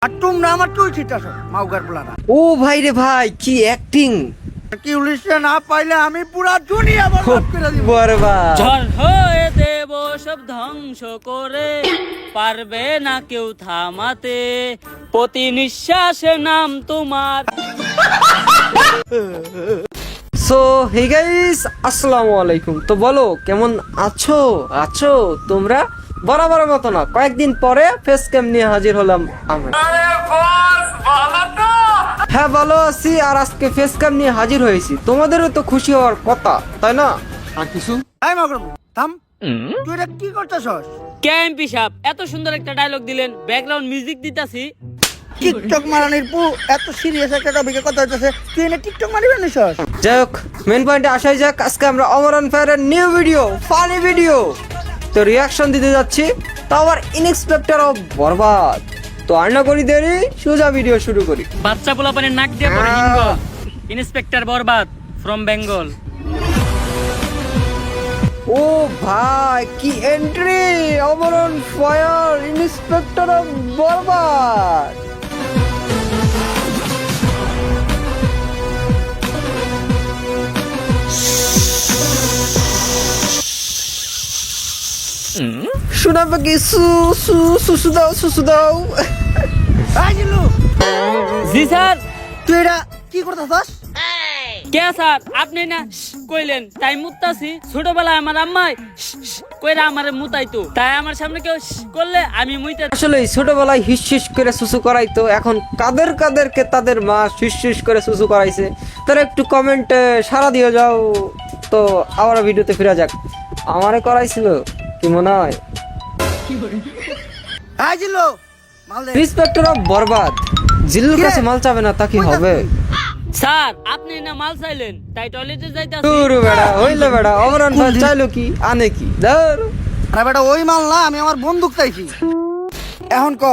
আর তোমরা আমার চুল ছিটাছো মাউগার পোলারা। ও ভাই রে ভাই, কি অ্যাক্টিং! কি উলিশে না পাইলে আমি পুরা দুনিয়া বরবাদ করে দিব। বরবাদ। ঝড় হয়ে দেব সব ধ্বংস করে, পারবে না কেউ থামাতে, প্রতি নিঃশ্বাসে নাম তোমার। সো হে গাইস, আসসালামু আলাইকুম। তো বলো কেমন আছো তোমরা? বরাবর মতো না, কয়েকদিন পরে ফেস ক্যাম নিয়ে হাজির হলাম আমরা। হ্যাঁ ভালো আছি, আর আজকে ফেস ক্যাম নিয়ে হাজির হয়েছি। তোমাদেরও তো খুশি হওয়ার কথা, তাই না? আর কিছু এই মাউগার থাম, তুই এটা কি করতেছস? কেএমপি সাহেব এত সুন্দর একটা ডায়লগ দিলেন, ব্যাকগ্রাউন্ড মিউজিক দিতাছি। টিকটক মারানির পু এত সিরিয়াস একটা টপিকে কথা হইতাছে, তুই এনে টিকটক মারিবে নিছস? যাই হোক, মেন পয়েন্টে আসাই যাক। আজকে আমরা অমরন ফায়ারের নিউ ভিডিও, ফানি ভিডিও তো রিয়াকশন দিতে যাচ্ছি, তাও আবার ইনএক্সপেক্টেড অফ বরবাদ। তো আর না করি দেরি, সোজা ভিডিও শুরু করি। বাচ্চা পোলাপানের নাক দিয়ে পড়ে হিঙ্গ। ইন্সপেক্টর বরবাদ ফ্রম বেঙ্গল। ও ভাই, কি এন্ট্রি! অমরন ফায়ার, ইন্সপেক্টর অফ বরবাদ। শোনা পাখি সুসু দাও। এই জিল্লু, জি স্যার। তুই এটা কি করতেছস? কে স্যার আপনি না কইলেন তাই মুতাছি? ছোটবেলায় আমার আম্মাই কইরা আমারে মুতাইতো, তাই আমার সামনে কেউ করলে আমি মুইতে। আসলে ছোটবেলায় হিস করে সুসু করাইতো, এখন কাদেরকে তাদের মা হিস করে সুসু করাইছে, তারা একটু কমেন্টে সাড়া দিয়ে যাও। তো আবার ভিডিওতে ফিরে যাক। আমারে করাইছিল কি মনে হয়? এই জিল্লু, মাল দে। ইন্সপেক্টর অফ বরবাদ জিল্লুর কাছে মাল চাবে না তা কি হবে? স্যার আপনি না মাল চাইলেন তাই টয়লেটে যাইতাছি। তুরু বেড়া হইলে বেড়া, অমরন ফায়ার চাইলো কি আনে কি ধর। আরে বেটা ওই মাল না, আমি আমার বন্দুক চাইছি। এখন ক,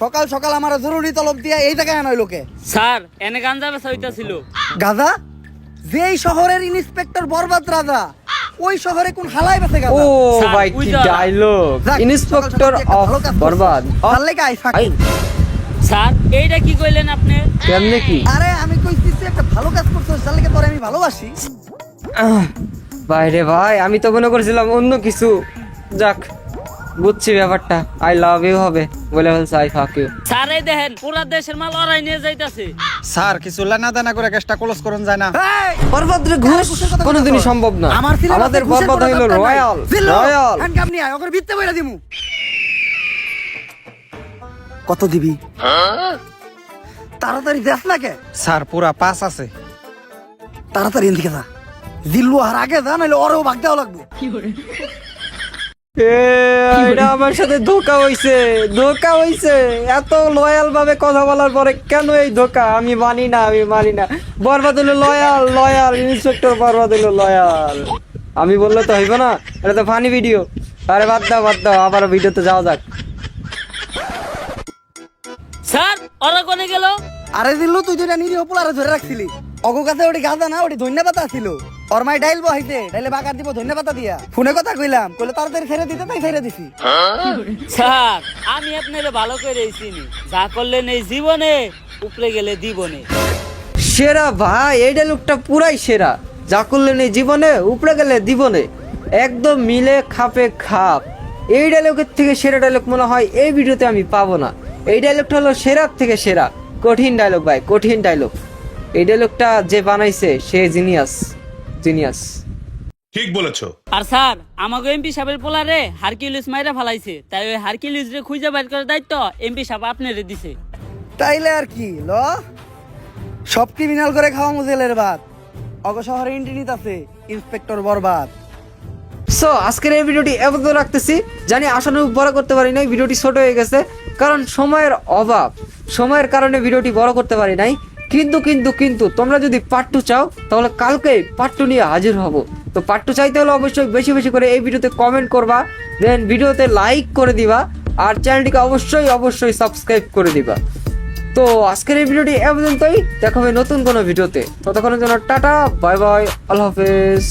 সকাল সকাল আমার জরুরি তলব দিয়া এই জায়গায় আনাই লোকে স্যার এনে গাঞ্জা বেচা হইতাছিল। গাজা? যেই শহরের ইন্সপেক্টর বরবাদ রাজা, ওই শহরে কোন হালাই বেঁচে ও গাজা? ভাই, কি ডায়লগ! ইন্সপেক্টর অফ বরবাদ। তাহলে কি আই, স্যার এইটা কি কইলেন আপনি? কেমনে কি? আরে আমি কইছি তুই একটা ভালো কাজ করছিস, তাহলে কি তোরে আমি ভালোবাসি? ভাই রে ভাই, আমি তো মনে করছিলাম অন্য কিছু। যাক, বুঝছি ব্যাপারটা। আই লাভ ইউ হবে বলে ফেলছে আই ফাক ইউ। স্যার এই দেখেন পুরা দেশের মাল ওরাই নিয়ে যাইতাছে। স্যার কিছু লেনা দেনা করে কেসটা ক্লোজ করুন যায় না। এই, বরবাদের ঘুষ কোনোদিনই সম্ভব না। আমার ছেলে আমাদের ঘুষের বরবাদ কোনো হইলো দরকার নাই। রয়্যাল জিল্লু, রয়্যাল। হ্যান্ডকাপ নিয়ে আয়, ওকে ভিত্তে বইরা দিমু। কত দিবি? তাড়াতাড়ি দেখ না কে, স্যার পুরা পাস আছে। তাড়াতাড়ি এদিকে যা। জিল্লু আর আগে যা, নাহলে ওরেও ভাগ দেওয়া লাগবে। এটা আমার সাথে ধোকা হইছে। এত লয়াল ভাবে কথা বলার পরে কেন এই ধোকা? আমি মানি না। বরবাদ হলো লয়াল, ইন্সপেক্টর বরবাদ হলো লয়াল। আমি বললে তো হইব না, এটা তো ফানি ভিডিও। আরে বাদ দাও, আবার ভিডিওতে যাওয়া যাক। স্যার ওরা কোনে গেল? আরে জিল্লু, তুই যেটা নিরীহ পোলারে ধরে রাখছিলি, অগো কাছে ওটি গাঁজা না, ওটি ধন্যবাদ ছিল। ওর মাই ডাইল বহাইতে, ডাইলে বাগার দিব ধন্যবাদ দিয়া। ফোনে কথা কইলাম, কইলে তাড়াতাড়ি ছেড়ে দিতে, তাই ছেড়ে দিছি। স্যার আমি আপনারে ভালো করে চিনি, যা করলেন এই জীবনে উপরে গেলে দিবনে। সেরা ভাই, এই ডায়লগটা পুরাই সেরা। যা করলেন এই জীবনে, উপরে গেলে দিবনে। একদম মিলে খাপে খাপ। এই ডায়লগের থেকে সেরা ডায়লগ মনে হয় এই ভিডিওতে আমি পাবো না। এই ডায়লগটা হলো সেরার থেকে সেরা। কঠিন ডায়লগ ভাই, কঠিন ডায়লগ। এই ডায়লগটা যে বানাইছে সে জিনিয়াস। ঠিক বলেছো। আর স্যার আমাকে এমপি সাহেবের পোলারে হারকিউলিস মাইরা ফালাইছে, তাই ওই হারকিউলিস রে খুঁজে বাইর করার দায়িত্ব এমপি সাহেব আপনারে দিছে। তাইলে আর কি ল, সব ক্রিমিনাল করে খাওয়া মুজেলের ভাত। অগো শহরে ইন্টিনিত আছে ইন্সপেক্টর বরবাদ। সো আজকের এই ভিডিওটি এত রাখতেছি, জানি আশানুরূপ বড় করতে পারি নাই, ভিডিওটি ছোট হয়ে গেছে কারণ সময়ের অভাব। সময়ের কারণে ভিডিওটি বড় করতে পারি নাই। কিন্তু তোমরা যদি পার্ট 2 চাও, তাহলে কালকে পার্ট 2 নিয়ে হাজির হব। তো পার্ট 2 চাইতে হলে অবশ্যই বেশি করে এই ভিডিওতে কমেন্ট করবা, দেন ভিডিওতে লাইক করে দিবা, আর চ্যানেলটিকে অবশ্যই সাবস্ক্রাইব করে দিবা। তো আজকের এই ভিডিওটি এ পর্যন্তই, দেখা হবে নতুন কোনো ভিডিওতে। ততক্ষণের জন্য টাটা, বাই বাই, আল্লাহ হাফেজ।